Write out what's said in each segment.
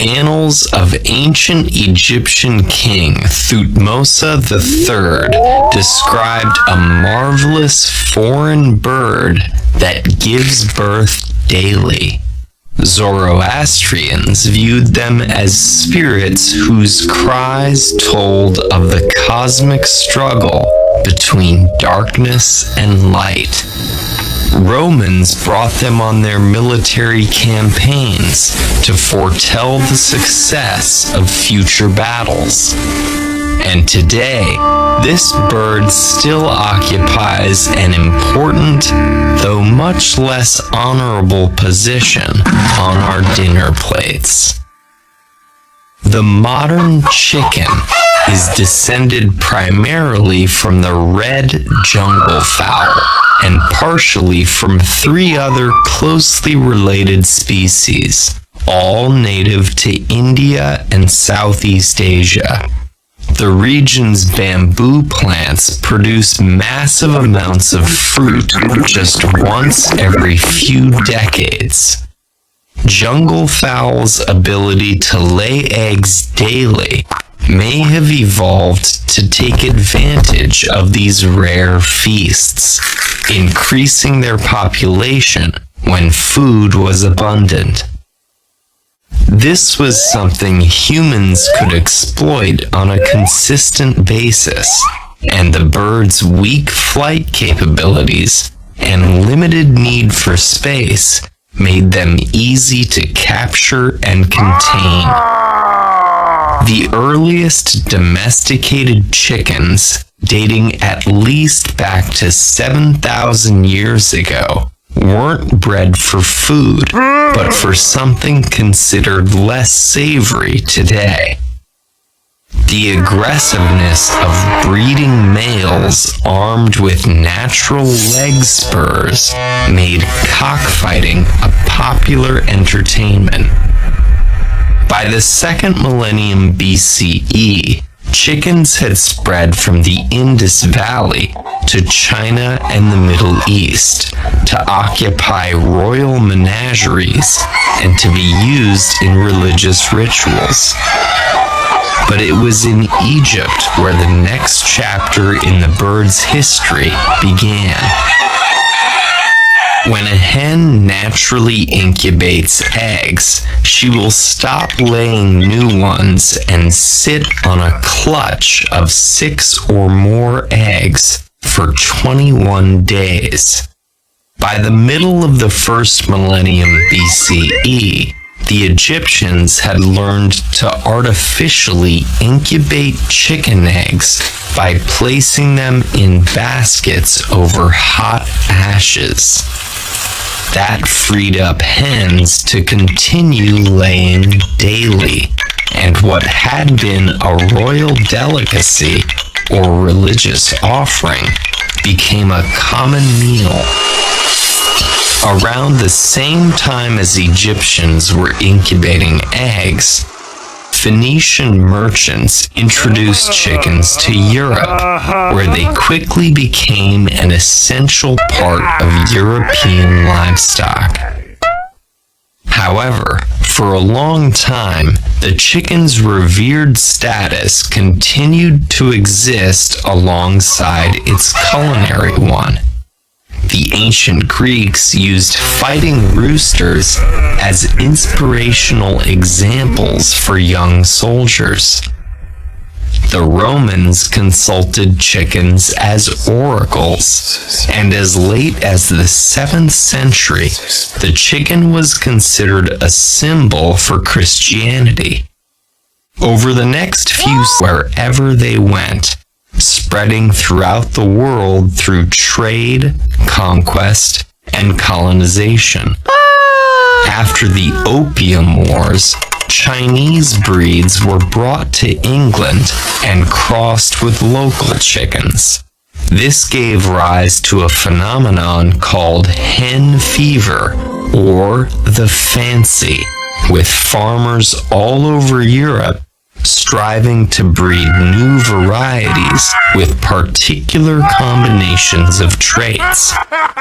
annals of ancient Egyptian king Thutmose III described a marvelous foreign bird that gives birth daily. Zoroastrians viewed them as spirits whose cries told of the cosmic struggle between darkness and light. Romans brought them on their military campaigns to foretell the success of future battles. And today, this bird still occupies an important, though much less honorable position on our dinner plates. The modern chicken is descended primarily from the red jungle fowl and partially from 3 other closely related species, all native to India and Southeast Asia. The region's bamboo plants produce massive amounts of fruit just once every few decades. Jungle fowls' ability to lay eggs daily may have evolved to take advantage of these rare feasts, increasing their population when food was abundant. This was something humans could exploit on a consistent basis, and the bird's weak flight capabilities and limited need for space made them easy to capture and contain. The earliest domesticated chickens, dating at least back to 7,000 years ago, weren't bred for food, but for something considered less savory today. The aggressiveness of breeding males armed with natural leg spurs made cockfighting a popular entertainment. By the 2nd millennium BCE, chickens had spread from the Indus Valley to China and the Middle East to occupy royal menageries and to be used in religious rituals. But it was in Egypt where the next chapter in the bird's history began. When a hen naturally incubates eggs, she will stop laying new ones and sit on a clutch of 6 or more eggs for 21 days. By the middle of the 1st millennium BCE, the Egyptians had learned to artificially incubate chicken eggs by placing them in baskets over hot ashes. That freed up hens to continue laying daily, and what had been a royal delicacy or religious offering became a common meal. Around the same time as Egyptians were incubating eggs, Phoenician merchants introduced chickens to Europe, where they quickly became an essential part of European livestock. However, for a long time, the chicken's revered status continued to exist alongside its culinary one. The ancient Greeks used fighting roosters as inspirational examples for young soldiers. The Romans consulted chickens as oracles, and as late as the 7th century, the chicken was considered a symbol for Christianity. Over the next few wherever they went, spreading throughout the world through trade, conquest, and colonization. After the Opium Wars, Chinese breeds were brought to England and crossed with local chickens. This gave rise to a phenomenon called hen fever, or the fancy, with farmers all over Europe striving to breed new varieties with particular combinations of traits.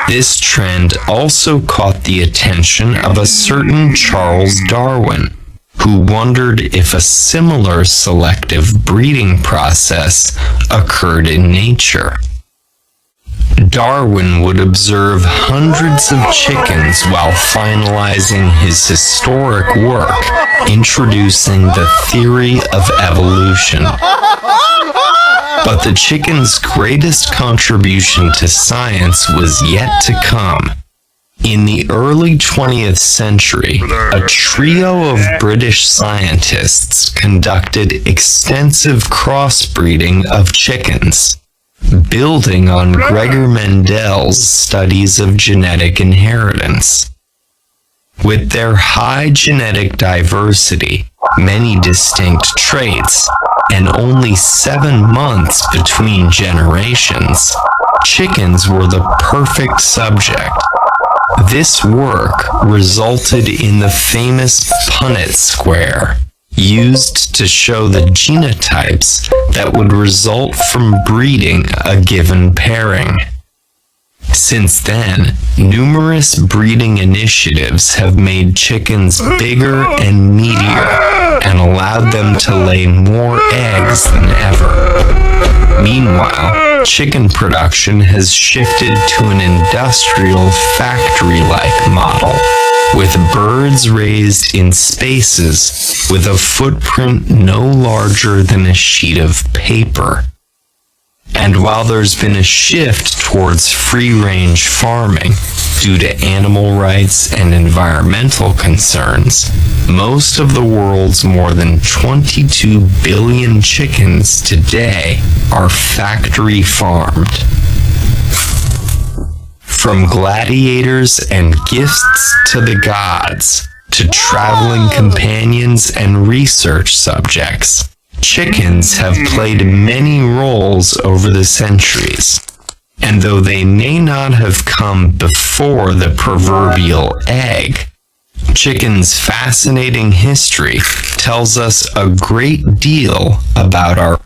This trend also caught the attention of a certain Charles Darwin, who wondered if a similar selective breeding process occurred in nature. Darwin would observe hundreds of chickens while finalizing his historic work, introducing the theory of evolution. But the chicken's greatest contribution to science was yet to come. In the early 20th century, a trio of British scientists conducted extensive crossbreeding of chickens, building on Gregor Mendel's studies of genetic inheritance. With their high genetic diversity, many distinct traits, and only 7 months between generations, chickens were the perfect subject. This work resulted in the famous Punnett square, used to show the genotypes that would result from breeding a given pairing. Since then, numerous breeding initiatives have made chickens bigger and meatier and allowed them to lay more eggs than ever. Meanwhile, chicken production has shifted to an industrial factory-like model, with birds raised in spaces with a footprint no larger than a sheet of paper. And while there's been a shift towards free-range farming due to animal rights and environmental concerns, most of the world's more than 22 billion chickens today are factory farmed. From gladiators and gifts to the gods, to traveling companions and research subjects, chickens have played many roles over the centuries. And though they may not have come before the proverbial egg, chicken's fascinating history tells us a great deal about our